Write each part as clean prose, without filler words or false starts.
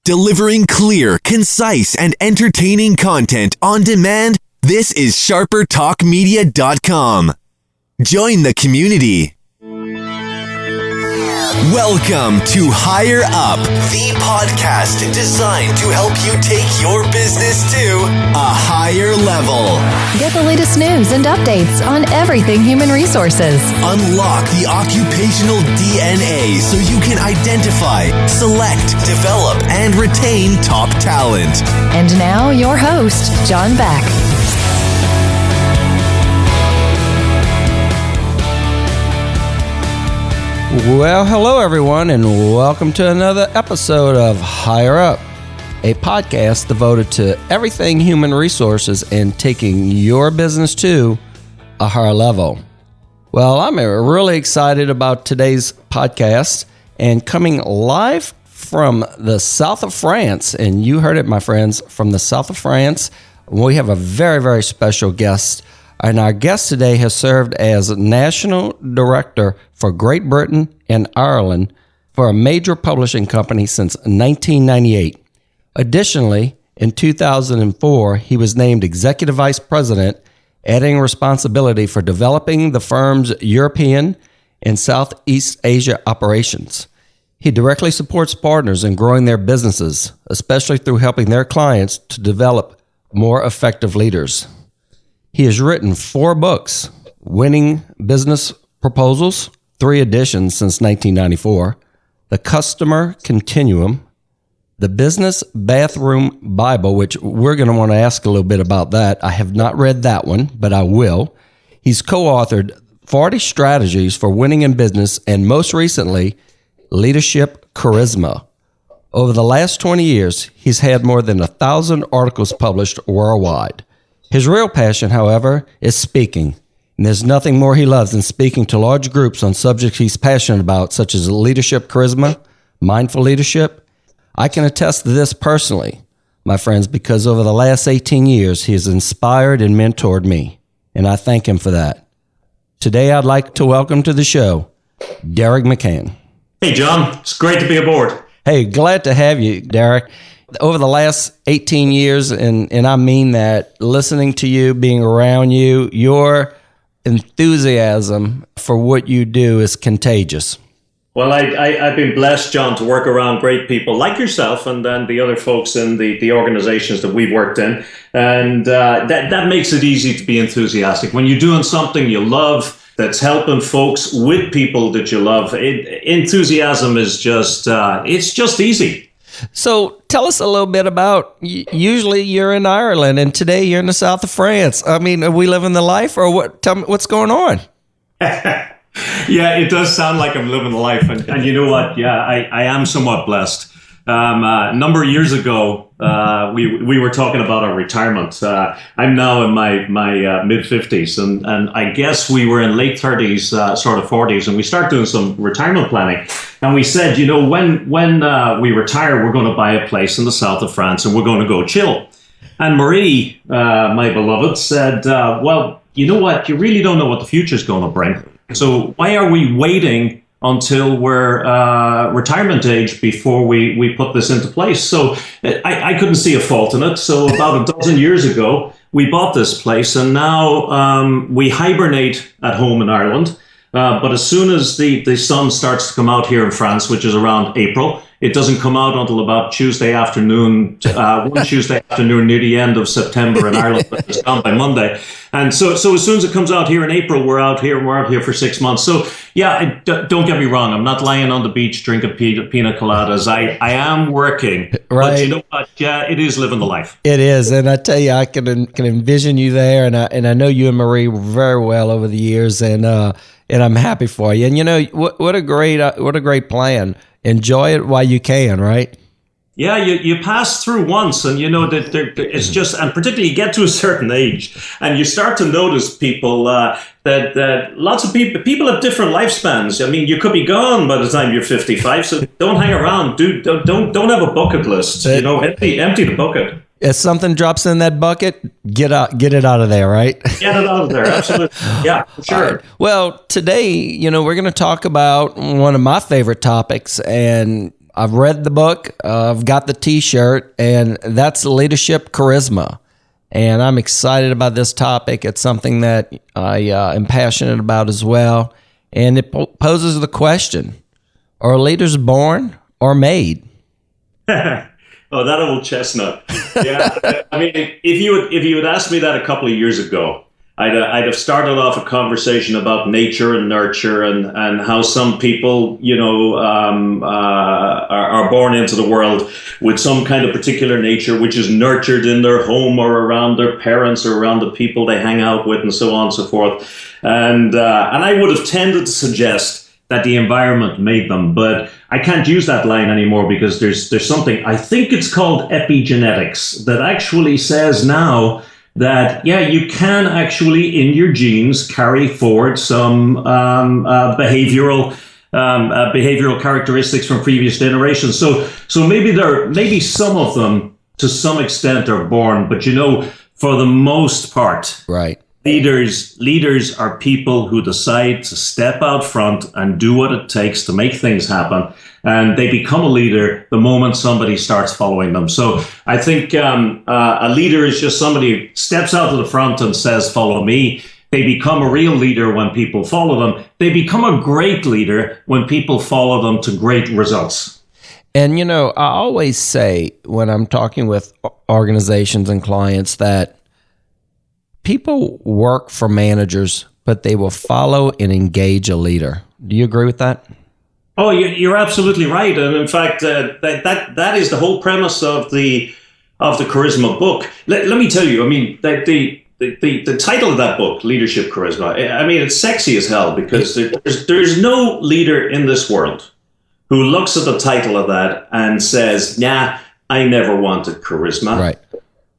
Delivering clear, concise, and entertaining content on demand, this is sharpertalkmedia.com. Join the community. Welcome to Higher Up, the podcast designed to help you take your business to a higher level. Get the latest news and updates on everything human resources. Unlock the occupational DNA so you can identify, select, develop, and retain top talent. And now, your host, John Beck. Well, hello everyone, and welcome to another episode of Higher Up, a podcast devoted to everything human resources and taking your business to a higher level. Well, I'm really excited about today's podcast and coming live from the south of France, and you heard it, my friends, from the south of France. We have a very, very special guest. And our guest today has served as National Director for Great Britain and Ireland for a major publishing company since 1998. Additionally, in 2004, he was named Executive Vice President, adding responsibility for developing the firm's European and Southeast Asia operations. He directly supports partners in growing their businesses, especially through helping their clients to develop more effective leaders. He has written 4 books, Winning Business Proposals, 3 editions since 1994, The Customer Continuum, The Business Bathroom Bible, which we're going to want to ask a little bit about that. I have not read that one, but I will. He's co-authored 40 Strategies for Winning in Business, and most recently, Leadership Charisma. Over the last 20 years, he's had more than 1,000 articles published worldwide. His real passion, however, is speaking, and there's nothing more he loves than speaking to large groups on subjects he's passionate about, such as leadership charisma, mindful leadership. I can attest to this personally, my friends, because over the last 18 years, he has inspired and mentored me, and I thank him for that. Today, I'd like to welcome to the show, Derek McCann. Hey, John. It's great to be aboard. Hey, glad to have you, Derek. Over the last 18 years, and I mean that, listening to you, being around you, your enthusiasm for what you do is contagious. Well, I've been blessed, John, to work around great people like yourself and then the other folks in the organizations that we've worked in. And that makes it easy to be enthusiastic. When you're doing something you love that's helping folks with people that you love, enthusiasm is it's just easy. So tell us a little bit about, usually you're in Ireland and today you're in the south of France. I mean, are we living the life or what? Tell me what's going on. Yeah, it does sound like I'm living the life. And you know what? Yeah, I am somewhat blessed. A number of years ago, we were talking about our retirement. I'm now in my mid-50s, and I guess we were in late 30s, sort of 40s, and we start doing some retirement planning. And we said, when we retire, we're going to buy a place in the south of France, and we're going to go chill. And Marie, my beloved, said, well, you know what? You really don't know what the future's going to bring. So why are we waiting until we're retirement age before we put this into place? So I couldn't see a fault in it. So about a dozen years ago, we bought this place, and now we hibernate at home in Ireland. But as soon as the sun starts to come out here in France, which is around April, it doesn't come out until about Tuesday afternoon, one Tuesday afternoon near the end of September in Ireland, but it's gone by Monday. And so as soon as it comes out here in April, we're out here for 6 months. So yeah, don't get me wrong. I'm not lying on the beach drinking pina coladas. I am working. Right. But you know what? Yeah, it is living the life. It is. And I tell you, I can envision you there. And I know you and Marie very well over the years. And I'm happy for you. And what a great plan. Enjoy it while you can, right? Yeah, you pass through once, and that it's just, and particularly you get to a certain age, and you start to notice people that lots of people have different lifespans. I mean, you could be gone by the time you're 55, so don't hang around. Don't have a bucket list. Empty the bucket. If something drops in that bucket, get it out of there, right? Get it out of there, absolutely. Yeah, for sure. Right. Well, today, we're going to talk about one of my favorite topics, and I've read the book, I've got the T-shirt, and that's leadership charisma. And I'm excited about this topic. It's something that I am passionate about as well. And it poses the question, are leaders born or made? Oh, that old chestnut. Yeah. I mean, if you had asked me that a couple of years ago, I'd have started off a conversation about nature and nurture and how some people, are born into the world with some kind of particular nature, which is nurtured in their home or around their parents or around the people they hang out with and so on and so forth. And I would have tended to suggest that the environment made them, but I can't use that line anymore because there's something, I think it's called epigenetics, that actually says now that, you can actually in your genes carry forward some behavioral characteristics from previous generations. So maybe some of them to some extent are born, but for the most part, right. Leaders are people who decide to step out front and do what it takes to make things happen. And they become a leader the moment somebody starts following them. So I think a leader is just somebody who steps out to the front and says, follow me. They become a real leader when people follow them. They become a great leader when people follow them to great results. And, I always say when I'm talking with organizations and clients that people work for managers, but they will follow and engage a leader. Do you agree with that? Oh, you're absolutely right. And in fact, that is the whole premise of the Charisma book. Let me tell you, I mean, the title of that book, Leadership Charisma, I mean, it's sexy as hell because there's no leader in this world who looks at the title of that and says, nah, I never wanted charisma. Right.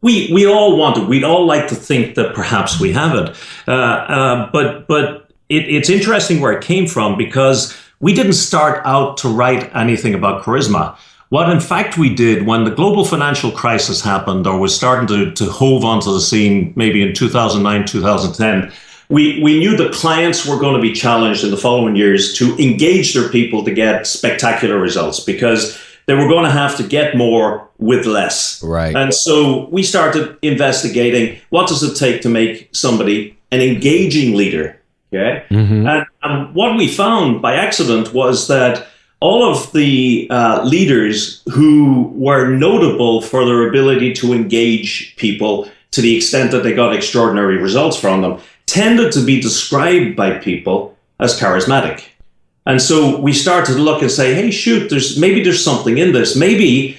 We all want it. We'd all like to think that perhaps we have it. But it's interesting where it came from because we didn't start out to write anything about charisma. What in fact we did when the global financial crisis happened or was starting to hove onto the scene maybe in 2009, 2010, we knew that clients were going to be challenged in the following years to engage their people to get spectacular results because they were going to have to get more with less. Right. And so we started investigating what does it take to make somebody an engaging leader. Okay. Mm-hmm. And what we found by accident was that all of the leaders who were notable for their ability to engage people to the extent that they got extraordinary results from them tended to be described by people as charismatic. And so we started to look and say, hey, shoot, there's something in this. Maybe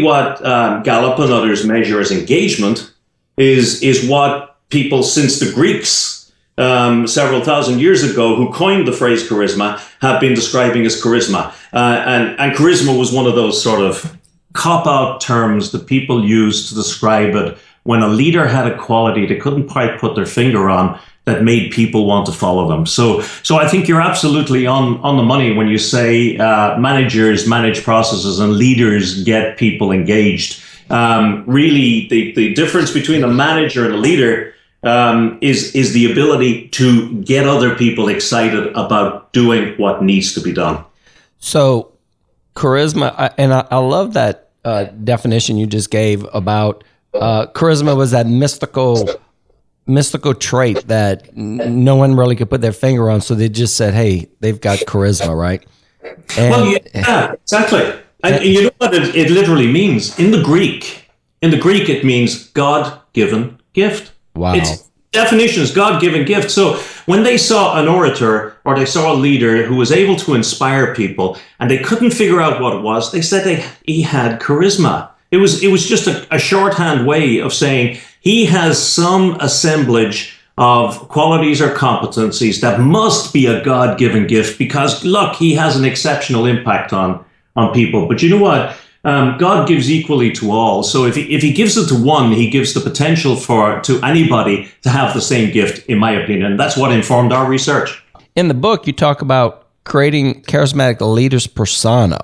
what Gallup and others measure as engagement is what people since the Greeks several thousand years ago who coined the phrase charisma have been describing as charisma. And charisma was one of those sort of cop-out terms that people used to describe it when a leader had a quality they couldn't quite put their finger on that made people want to follow them. So I think you're absolutely on the money when you say managers manage processes and leaders get people engaged. Really, the difference between a manager and a leader is the ability to get other people excited about doing what needs to be done. So charisma, and I love that definition you just gave about charisma was that mystical trait that no one really could put their finger on. So they just said, hey, they've got charisma, right? And, yeah, exactly. And you know what it literally means? In the Greek, it means God-given gift. Wow. Its definition is God-given gift. So when they saw an orator or they saw a leader who was able to inspire people and they couldn't figure out what it was, they said he had charisma. It was just a shorthand way of saying he has some assemblage of qualities or competencies that must be a God-given gift because, look, he has an exceptional impact on people. But you know what? God gives equally to all. So if he gives it to one, he gives the potential to anybody to have the same gift, in my opinion. That's what informed our research. In the book, you talk about creating charismatic leaders persona.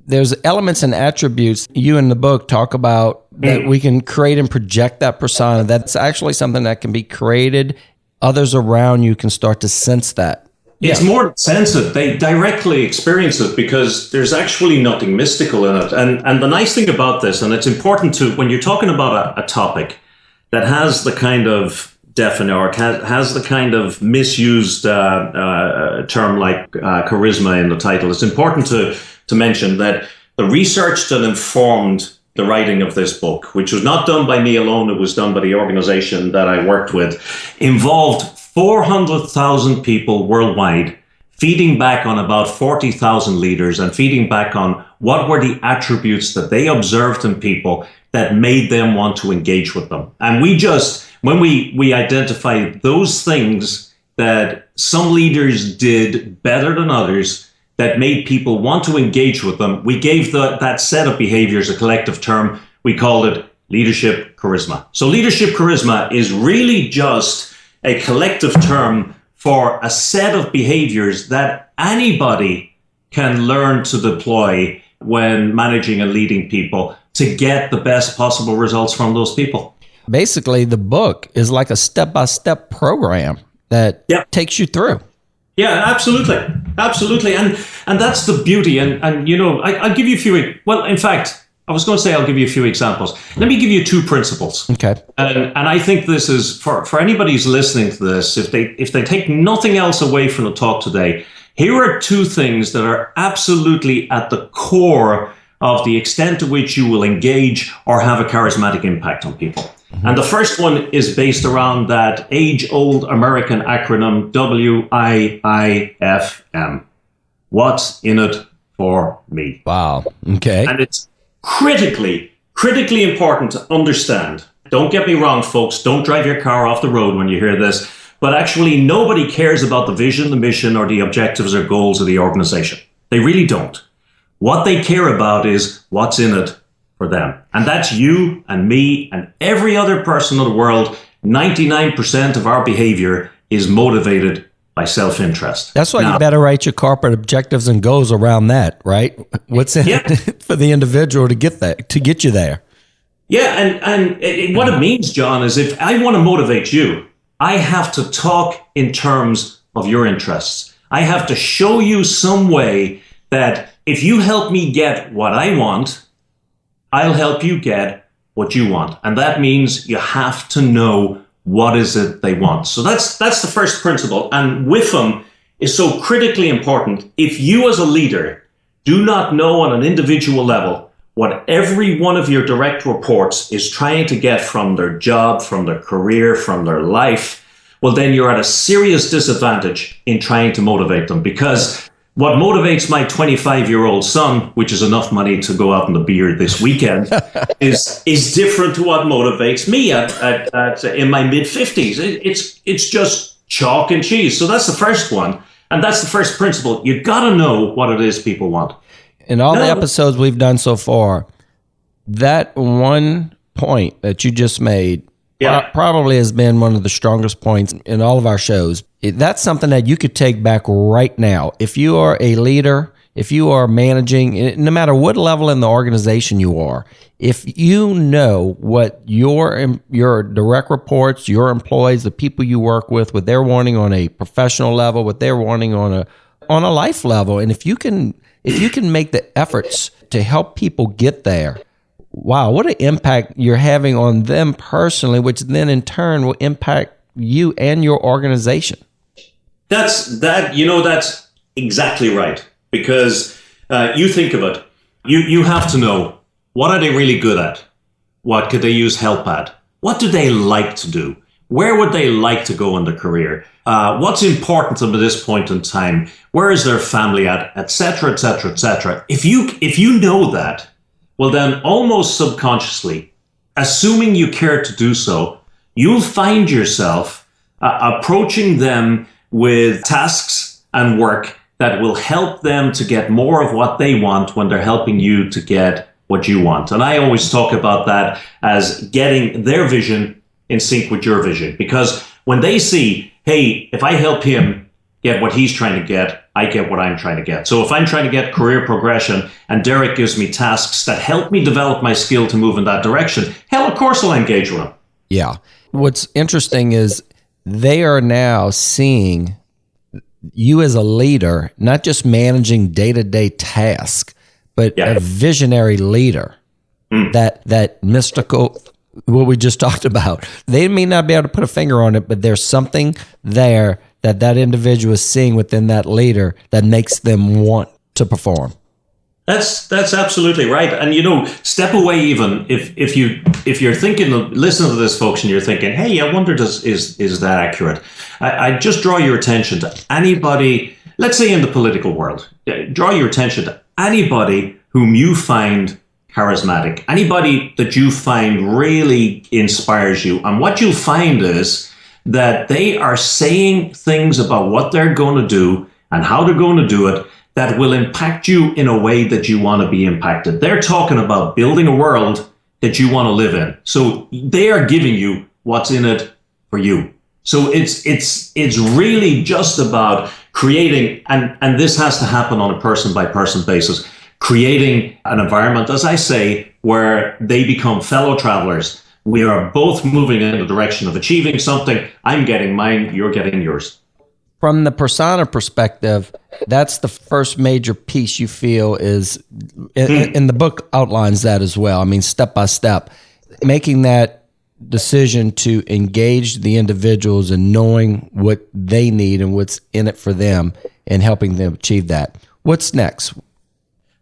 There's elements and attributes you in the book talk about that we can create and project that persona. That's actually something that can be created. Others around you can start to sense that. It's more sense that they directly experience it, because there's actually nothing mystical in it. And the nice thing about this, and it's important to, when you're talking about a topic that has the kind of has the kind of misused term like charisma in the title, it's important to mention that the research that informed the writing of this book, which was not done by me alone, it was done by the organization that I worked with, involved 400,000 people worldwide, feeding back on about 40,000 leaders and feeding back on what were the attributes that they observed in people that made them want to engage with them. And when we identified those things that some leaders did better than others that made people want to engage with them, we gave that set of behaviors a collective term. We called it leadership charisma. So leadership charisma is really just a collective term for a set of behaviors that anybody can learn to deploy when managing and leading people to get the best possible results from those people. Basically, the book is like a step-by-step program that takes you through. Yeah, absolutely. Absolutely. And that's the beauty. And I'll give you a few, well, in fact, I was going to say I'll give you a few examples. Let me give you two principles. Okay. And I think this is, for anybody who's listening to this, if they take nothing else away from the talk today, here are two things that are absolutely at the core of the extent to which you will engage or have a charismatic impact on people. Mm-hmm. And the first one is based around that age-old American acronym WIIFM. What's in it for me? Wow. Okay. And it's critically important to understand. Don't get me wrong, folks. Don't drive your car off the road when you hear this. But actually, nobody cares about the vision, the mission, or the objectives or goals of the organization. They really don't. What they care about is what's in it for them. And that's you and me and every other person in the world. 99% of our behavior is motivated by self-interest. That's why you better write your corporate objectives and goals around that, right? What's in it for the individual to get you there? Yeah, and what it means, John, is if I want to motivate you, I have to talk in terms of your interests. I have to show you some way that if you help me get what I want, I'll help you get what you want. And that means you have to know what is it they want. So that's the first principle. And WIFM is so critically important. If you as a leader do not know on an individual level what every one of your direct reports is trying to get from their job, from their career, from their life, well, then you're at a serious disadvantage in trying to motivate them. Because what motivates my 25-year-old son, which is enough money to go out on the beer this weekend, is different to what motivates me in my mid-50s. It's just chalk and cheese. So that's the first one. And that's the first principle. You got to know what it is people want. In all the episodes we've done so far, that one point that you just made probably has been one of the strongest points in all of our shows. That's something that you could take back right now. If you are a leader, if you are managing, no matter what level in the organization you are, if you know what your direct reports, your employees, the people you work with, what they're wanting on a professional level, what they're wanting on a life level, and if you can make the efforts to help people get there, wow, what an impact you're having on them personally, which then in turn will impact you and your organization. That's exactly right. Because you think of it, you have to know, what are they really good at? What could they use help at? What do they like to do? Where would they like to go in their career? What's important to them at this point in time? Where is their family at? Et cetera, et cetera, et cetera. If you know that, well then almost subconsciously, assuming you care to do so, you'll find yourself approaching them with tasks and work that will help them to get more of what they want when they're helping you to get what you want. And I always talk about that as getting their vision in sync with your vision. Because when they see, hey, if I help him get what he's trying to get, I get what I'm trying to get. So if I'm trying to get career progression and Derek gives me tasks that help me develop my skill to move in that direction, hell, of course I'll engage with him. Yeah. What's interesting is they are now seeing you as a leader, not just managing day-to-day tasks, but a visionary leader, that mystical, what we just talked about. They may not be able to put a finger on it, but there's something there that individual is seeing within that leader that makes them want to perform. That's absolutely right. And step away even if you're thinking, listen to this, folks, and you're thinking, hey, I wonder is that accurate? I just draw your attention to anybody, let's say in the political world, draw your attention to anybody whom you find charismatic, anybody that you find really inspires you. And what you'll find is that they are saying things about what they're going to do and how they're going to do it that will impact you in a way that you want to be impacted. They're talking about building a world that you want to live in. So they are giving you what's in it for you. So it's really just about creating, and this has to happen on a person by person basis, creating an environment, as I say, where they become fellow travelers. We are both moving in the direction of achieving something. I'm getting mine, you're getting yours. From the persona perspective, that's the first major piece you feel is, and the book outlines that as well. I mean, step by step, making that decision to engage the individuals and knowing what they need and what's in it for them and helping them achieve that. What's next?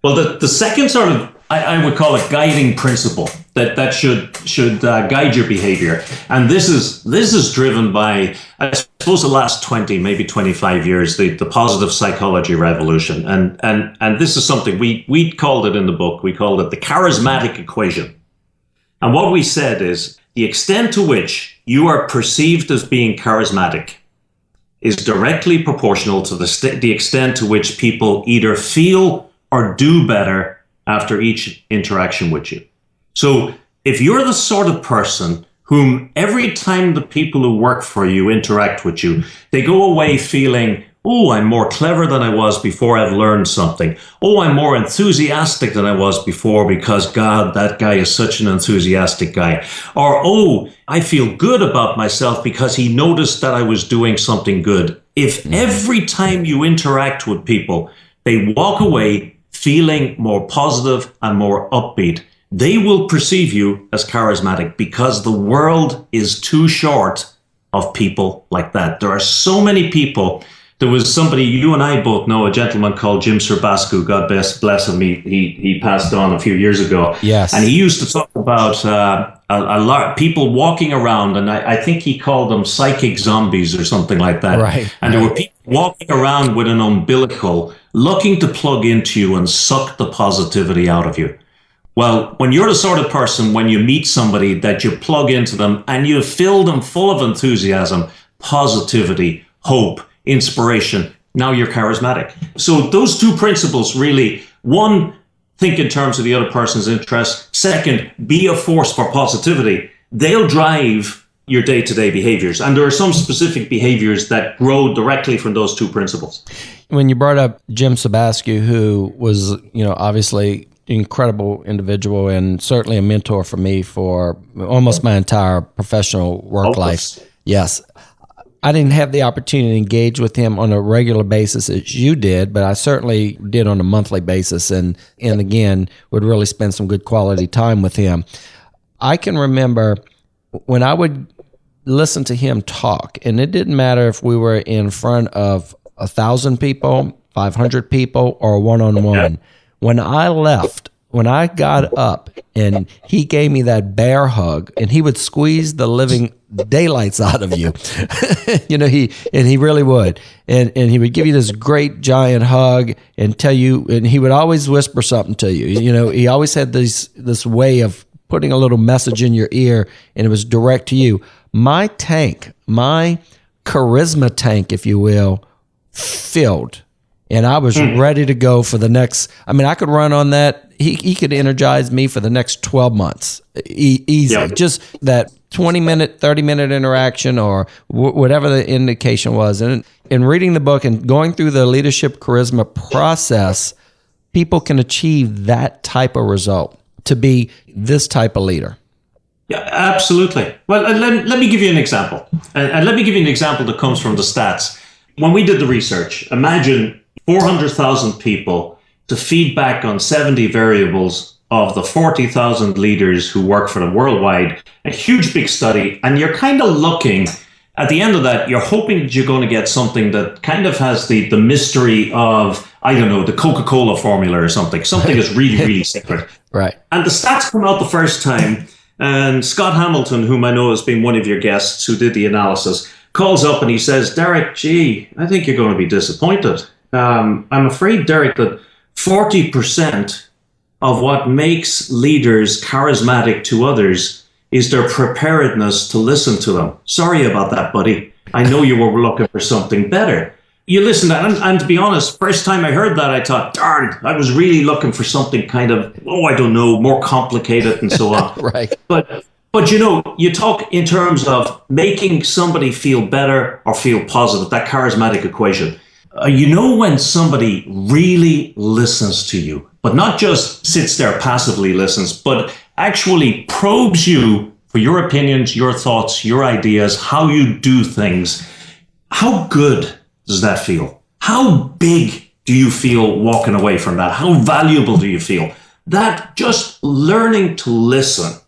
Well, the second sort of, I would call it guiding principle that should guide your behavior. And this is driven by, I suppose, the last 20, maybe 25 years, the positive psychology revolution. And this is something we called it in the book. We called it the charismatic equation. And what we said is the extent to which you are perceived as being charismatic is directly proportional to the extent to which people either feel or do better after each interaction with you. So if you're the sort of person whom every time the people who work for you interact with you, they go away feeling, oh, I'm more clever than I was before, I've learned something. Oh, I'm more enthusiastic than I was before because, God, that guy is such an enthusiastic guy. Or, oh, I feel good about myself because he noticed that I was doing something good. If every time you interact with people, they walk away feeling more positive and more upbeat, they will perceive you as charismatic because the world is too short of people like that. There are so many people. There was somebody you and I both know, a gentleman called Jim Serbascu, God bless him. He passed on a few years ago. Yes. And he used to talk about a lot of people walking around, and I think he called them psychic zombies or something like that. Right. And there were people walking around with an umbilical looking to plug into you and suck the positivity out of you. Well, when you're the sort of person, when you meet somebody that you plug into them and you fill them full of enthusiasm, positivity, hope, inspiration, now you're charismatic. So those two principles really, one, think in terms of the other person's interest. Second, be a force for positivity. They'll drive your day-to-day behaviors. And there are some specific behaviors that grow directly from those two principles. When you brought up Jim Serbascu, who was, obviously incredible individual and certainly a mentor for me for almost my entire professional work life. Yes. I didn't have the opportunity to engage with him on a regular basis as you did, but I certainly did on a monthly basis and again, would really spend some good quality time with him. I can remember when I would listen to him talk, and it didn't matter if we were in front of 1,000 people, 500 people, or one-on-one. When I left, when I got up and he gave me that bear hug and he would squeeze the living daylights out of you, he really would. And he would give you this great giant hug and tell you, and he would always whisper something to you. He always had this way of putting a little message in your ear, and it was direct to you. My charisma tank, if you will, filled. And I was ready to go for the next, I could run on that. He could energize me for the next 12 months. Easy. Yep. Just that 20-minute, 30-minute interaction or whatever the indication was. And in reading the book and going through the leadership charisma process, people can achieve that type of result to be this type of leader. Yeah, absolutely. Well, let me give you an example. And let me give you an example that comes from the stats. when we did the research, imagine 400,000 people to feedback on 70 variables of the 40,000 leaders who work for them worldwide, a huge big study. And you're kind of looking at the end of that, you're hoping that you're going to get something that kind of has the mystery of, I don't know, the Coca-Cola formula or something that's really, really secret. Right. And the stats come out the first time, and Scott Hamilton, whom I know has been one of your guests who did the analysis, calls up and he says, Derek, gee, I think you're going to be disappointed. I'm afraid, Derek, that 40% of what makes leaders charismatic to others is their preparedness to listen to them. Sorry about that, buddy. I know you were looking for something better. You listen to that, and to be honest, first time I heard that, I thought, darn, I was really looking for something kind of, I don't know, more complicated and so on. Right. But you know, you talk in terms of making somebody feel better or feel positive, that charismatic equation. You know when somebody really listens to you, but not just sits there passively listens, but actually probes you for your opinions, your thoughts, your ideas, how you do things. How good does that feel? How big do you feel walking away from that? How valuable do you feel? That just learning to listen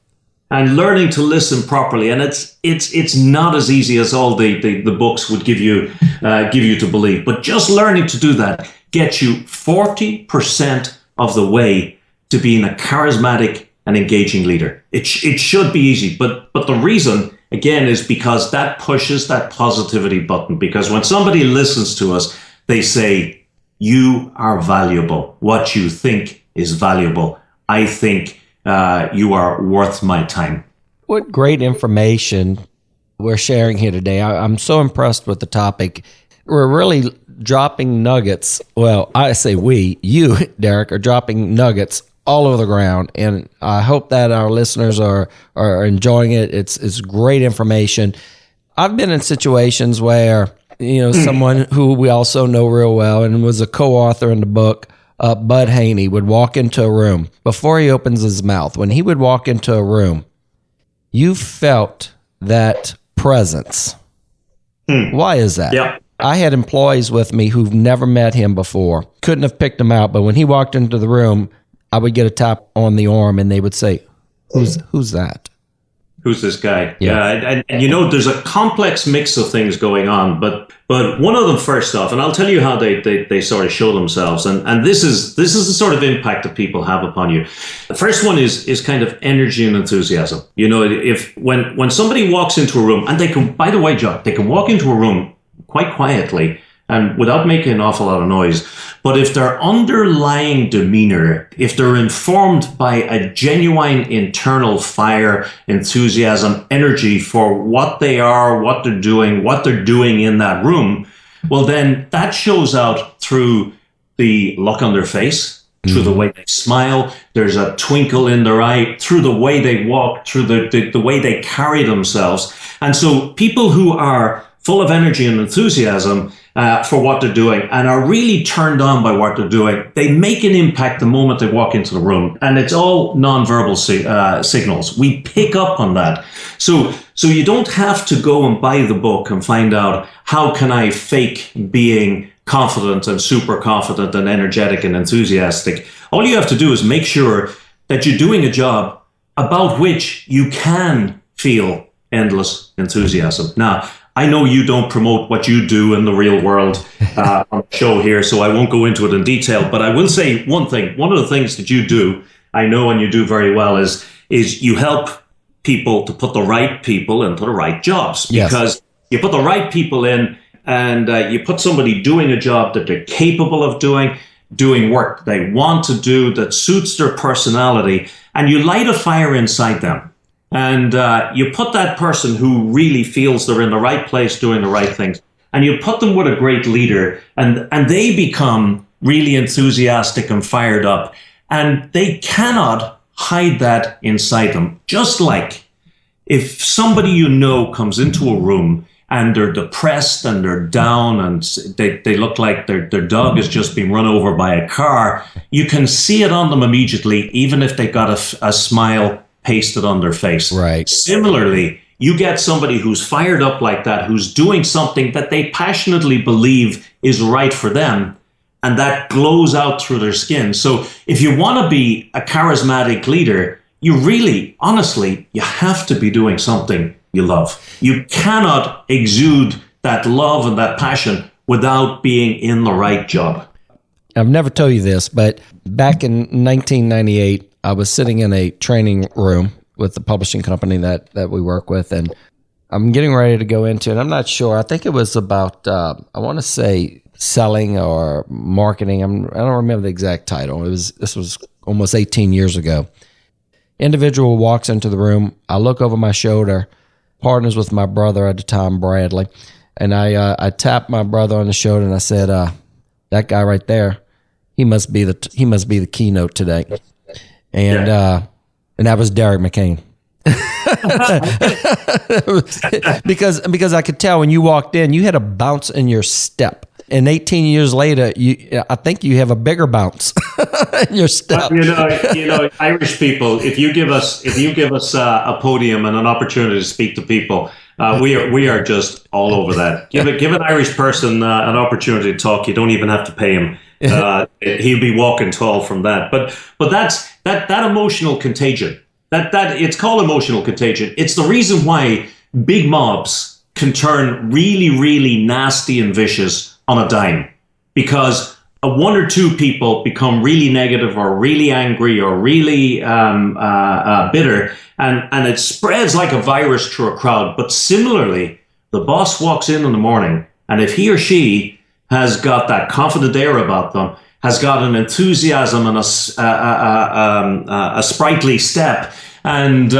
and learning to listen properly. And it's not as easy as all the books would give you to believe. But just learning to do that gets you 40% of the way to being a charismatic and engaging leader. It should be easy. But the reason, again, is because that pushes that positivity button. Because when somebody listens to us, they say, you are valuable. What you think is valuable. I think you are worth my time. What great information we're sharing here today. I'm so impressed with the topic. We're really dropping nuggets. Well, I say you, Derek, are dropping nuggets all over the ground. And I hope that our listeners are enjoying it. It's great information. I've been in situations where, someone who we also know real well and was a co-author in the book, Bud Haney, would walk into a room. Before he opens his mouth, when he would walk into a room, you felt that presence. Why is that? Yeah. I had employees with me who've never met him before. Couldn't have picked him out, but when he walked into the room, I would get a tap on the arm and they would say, who's that? Who's this guy? Yeah. And there's a complex mix of things going on, but one of them, first off, and I'll tell you how they sort of show themselves, and this is the sort of impact that people have upon you. The first one is kind of energy and enthusiasm. If when somebody walks into a room, and they can, by the way, John, they can walk into a room quite quietly and without making an awful lot of noise. But if their underlying demeanor, if they're informed by a genuine internal fire, enthusiasm, energy for what they are, what they're doing in that room, well, then that shows out through the look on their face, through the way they smile. There's a twinkle in their eye, through the way they walk, through the way they carry themselves. And so people who are full of energy and enthusiasm for what they're doing and are really turned on by what they're doing, they make an impact the moment they walk into the room. And it's all nonverbal signals. We pick up on that. So you don't have to go and buy the book and find out how can I fake being confident and super confident and energetic and enthusiastic. All you have to do is make sure that you're doing a job about which you can feel endless enthusiasm. Now, I know you don't promote what you do in the real world on the show here, so I won't go into it in detail, but I will say one thing. One of the things that you do, I know, and you do very well, is you help people to put the right people into the right jobs. Yes. Because you put the right people in and you put somebody doing a job that they're capable of doing work they want to do that suits their personality, and you light a fire inside them. And you put that person who really feels they're in the right place doing the right things, and you put them with a great leader, and they become really enthusiastic and fired up, and they cannot hide that inside them. Just like if somebody comes into a room and they're depressed and they're down and they look like their dog has just been run over by a car, you can see it on them immediately, even if they got a smile pasted on their face. Right. Similarly, you get somebody who's fired up like that, who's doing something that they passionately believe is right for them, and that glows out through their skin. So if you want to be a charismatic leader, you really, honestly, you have to be doing something you love. You cannot exude that love and that passion without being in the right job. I've never told you this, but back in 1998, I was sitting in a training room with the publishing company that we work with, and I'm getting ready to go into, and I'm not sure, I think it was about, I want to say selling or marketing. I don't remember the exact title. This was almost 18 years ago. Individual walks into the room. I look over my shoulder, partners with my brother at the time, Bradley, and I tapped my brother on the shoulder and I said, that guy right there, he must be the keynote today. And that was Derek McCain. because I could tell when you walked in, you had a bounce in your step. And 18 years later, I think you have a bigger bounce in your step. You know, Irish people. If you give us a podium and an opportunity to speak to people, we are just all over that. Give an Irish person an opportunity to talk. You don't even have to pay him. He'll be walking tall from that. But that's that emotional contagion. That it's called emotional contagion. It's the reason why big mobs can turn really, really nasty and vicious on a dime, because one or two people become really negative or really angry or really bitter, and it spreads like a virus through a crowd. But similarly, the boss walks in the morning, and if he or she has got that confident air about them, has got an enthusiasm and a sprightly step, and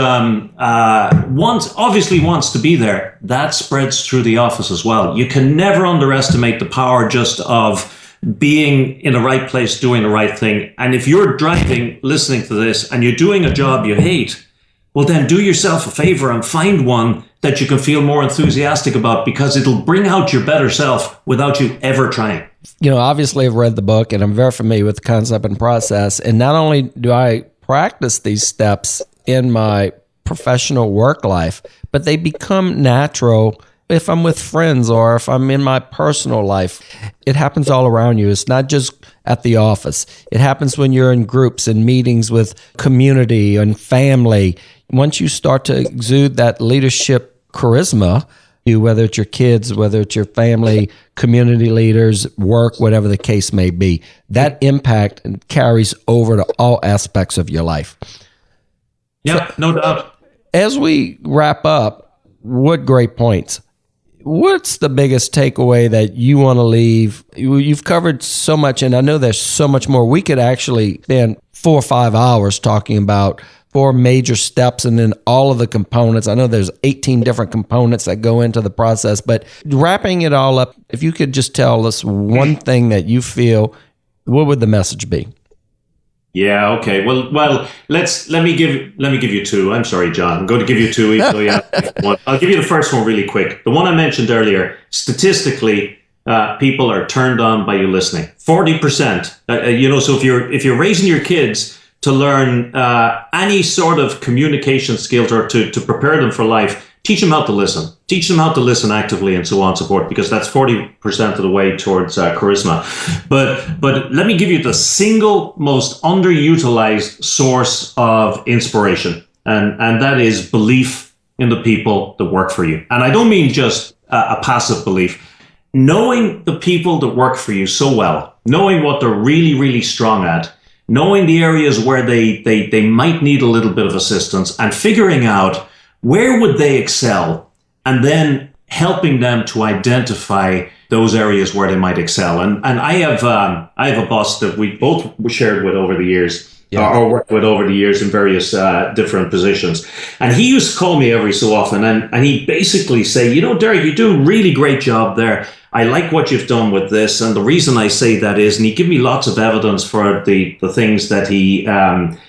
obviously wants to be there, that spreads through the office as well. You can never underestimate the power just of being in the right place, doing the right thing. And if you're driving, listening to this, and you're doing a job you hate, well, then do yourself a favor and find one that you can feel more enthusiastic about, because it'll bring out your better self without you ever trying. You know, obviously I've read the book and I'm very familiar with the concept and process. And not only do I practice these steps in my professional work life, but they become natural if I'm with friends or if I'm in my personal life. It happens all around you. It's not just at the office. It happens when you're in groups and meetings with community and family. Once you start to exude that leadership charisma, whether it's your kids, whether it's your family, community leaders, work, whatever the case may be, that impact carries over to all aspects of your life. Yeah, no doubt. As we wrap up, what great points. What's the biggest takeaway that you want to leave? You've covered so much, and I know there's so much more. We could actually spend 4 or 5 hours talking about 4 major steps and then all of the components. I know there's 18 different components that go into the process, but wrapping it all up, if you could just tell us one thing that you feel, what would the message be? Yeah. Okay. Well. Let me give you 2. I'm sorry, John. I'm going to give you 2. Even though you have one. I'll give you the first one really quick. The one I mentioned earlier. Statistically, people are turned on by you listening. 40%. So if you're raising your kids to learn any sort of communication skills or to prepare them for life, teach them how to listen. Teach them how to listen actively and so on and so forth, because that's 40% of the way towards charisma. But let me give you the single most underutilized source of inspiration, and that is belief in the people that work for you. And I don't mean just a passive belief. Knowing the people that work for you so well, knowing what they're really, really strong at, knowing the areas where they might need a little bit of assistance, and figuring out where would they excel, and then helping them to identify those areas where they might excel. And I have a boss that we both shared with over the years, or worked with over the years in various different positions. And he used to call me every so often, and he'd basically say, Derek, you do a really great job there. I like what you've done with this. And the reason I say that is, and he give me lots of evidence for the things that he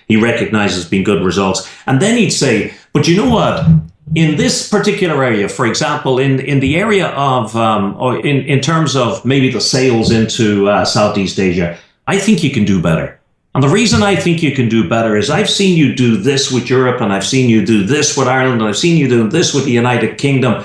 recognizes being good results. And then he'd say, but you know what? In this particular area, for example, in the area of, or in terms of maybe the sales into Southeast Asia, I think you can do better. And the reason I think you can do better is I've seen you do this with Europe, and I've seen you do this with Ireland, and I've seen you do this with the United Kingdom.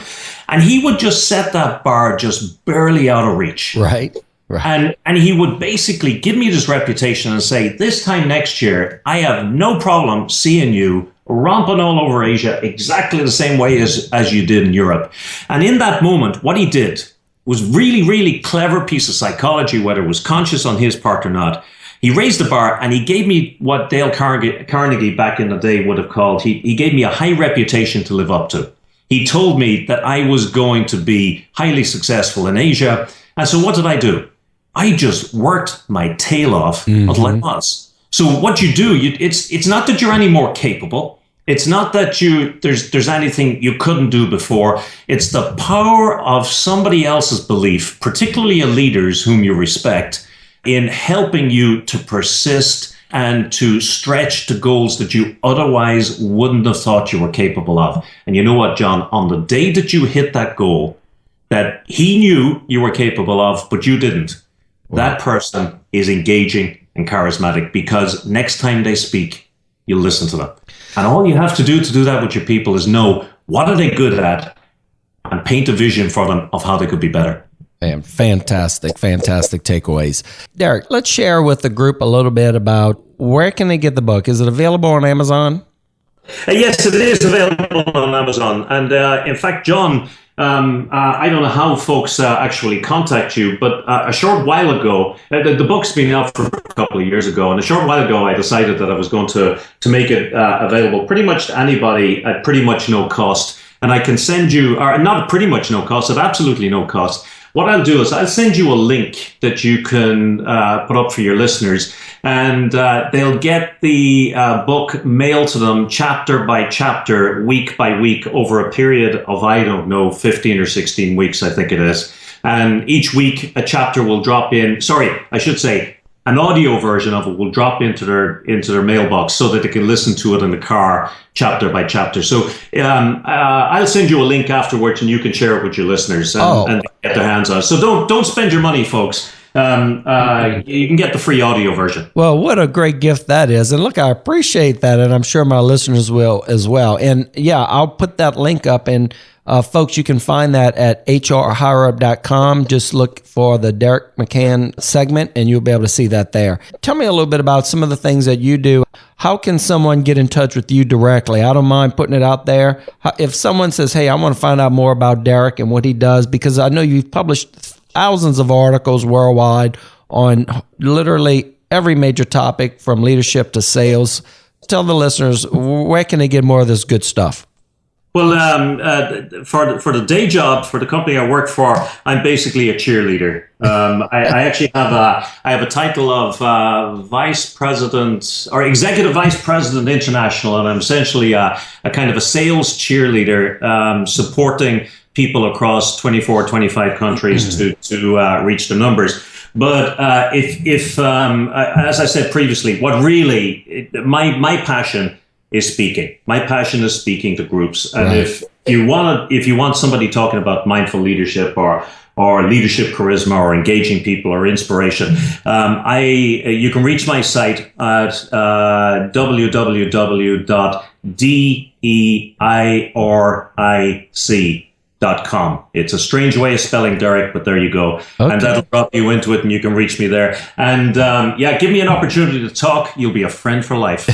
And he would just set that bar just barely out of reach. Right. And he would basically give me this reputation and say, this time next year, I have no problem seeing you romping all over Asia exactly the same way as you did in Europe. And in that moment, what he did was really, really clever piece of psychology, whether it was conscious on his part or not. He raised the bar and he gave me what Dale Carnegie back in the day would have called, he gave me a high reputation to live up to. He told me that I was going to be highly successful in Asia. And so what did I do? I just worked my tail off until I was. So what you do, it's not that you're any more capable. It's not that there's anything you couldn't do before. It's the power of somebody else's belief, particularly a leader's whom you respect, in helping you to persist and to stretch to goals that you otherwise wouldn't have thought you were capable of. And you know what, John? On the day that you hit that goal that he knew you were capable of, but you didn't, that person is engaging and charismatic, because next time they speak, you'll listen to them. And all you have to do that with your people is know what are they good at and paint a vision for them of how they could be better. Man, fantastic takeaways. Derek, let's share with the group a little bit about where can they get the book? Is it available on Amazon? Yes, it is available on Amazon. And in fact, John, I don't know how folks actually contact you, but a short while ago, the book's been out for a couple of years ago, and a short while ago, I decided that I was going to make it available pretty much to anybody at pretty much no cost. And I can send you, or not pretty much no cost, at absolutely no cost. What I'll do is I'll send you a link that you can put up for your listeners, and they'll get the book mailed to them chapter by chapter, week by week, over a period of, 15 or 16 weeks, I think it is. And each week a chapter will drop in. An audio version of it will drop into their mailbox so that they can listen to it in the car, chapter by chapter. So I'll send you a link afterwards, and you can share it with your listeners and get their hands on it. So don't spend your money, folks. You can get the free audio version. Well, what a great gift that is. And look, I appreciate that, and I'm sure my listeners will as well. And yeah, I'll put that link up, and folks, you can find that at hrhireup.com. Just look for the Derek McCann segment, and you'll be able to see that there. Tell me a little bit about some of the things that you do. How can someone get in touch with you directly? I don't mind putting it out there. If someone says, hey, I want to find out more about Derek and what he does, because I know you've published thousands of articles worldwide on literally every major topic from leadership to sales. Tell the listeners, where can they get more of this good stuff? Well, for the day job, for the company I work for, I'm basically a cheerleader. I actually have a title of vice president or executive vice president international, and I'm essentially a kind of a sales cheerleader, supporting people across 24, 25 countries to reach the numbers. But if as I said previously, what really my passion is speaking. My passion is speaking to groups. And right. if you want somebody talking about mindful leadership or leadership charisma or engaging people or inspiration, you can reach my site at www.deiric.com. It's a strange way of spelling Derek, but there you go. Okay. And that'll drop you into it, and you can reach me there. And give me an opportunity to talk. You'll be a friend for life.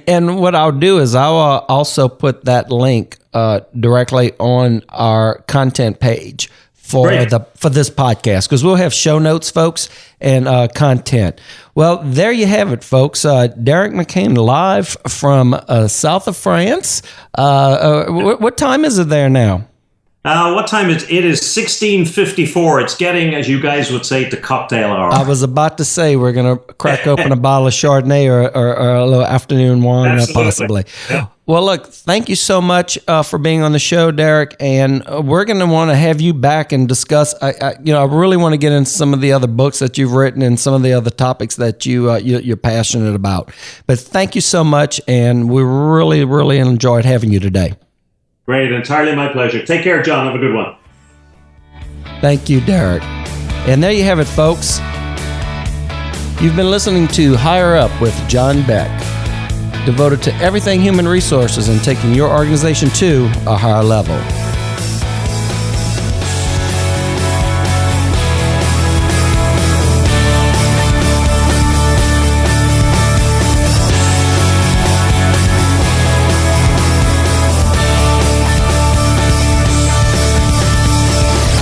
And what I'll do is I'll also put that link directly on our content page for this podcast, because we'll have show notes, folks, and content. Well, there you have it, folks. Derek McCann live from south of France. What time is it there now? What time is it? It is 16:54. It's getting, as you guys would say, to cocktail hour. I was about to say we're going to crack open a bottle of Chardonnay or a little afternoon wine, possibly. Yeah. Well, look, thank you so much for being on the show, Derek. And we're going to want to have you back and discuss. I really want to get into some of the other books that you've written and some of the other topics that you're passionate about. But thank you so much, and we really, really enjoyed having you today. Great. Entirely my pleasure. Take care, John. Have a good one. Thank you, Derek. And there you have it, folks. You've been listening to Higher Up with John Beck, devoted to everything human resources and taking your organization to a higher level.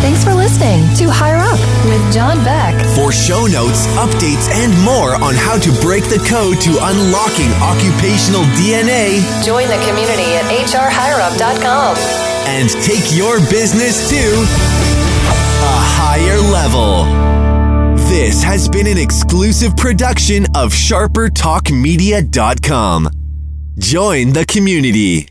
Thanks for listening to Higher Up with John Beck. For show notes, updates, and more on how to break the code to unlocking occupational DNA, Join the community at hrhigherup.com. and take your business to a higher level. This has been an exclusive production of SharperTalkMedia.com. Join the community.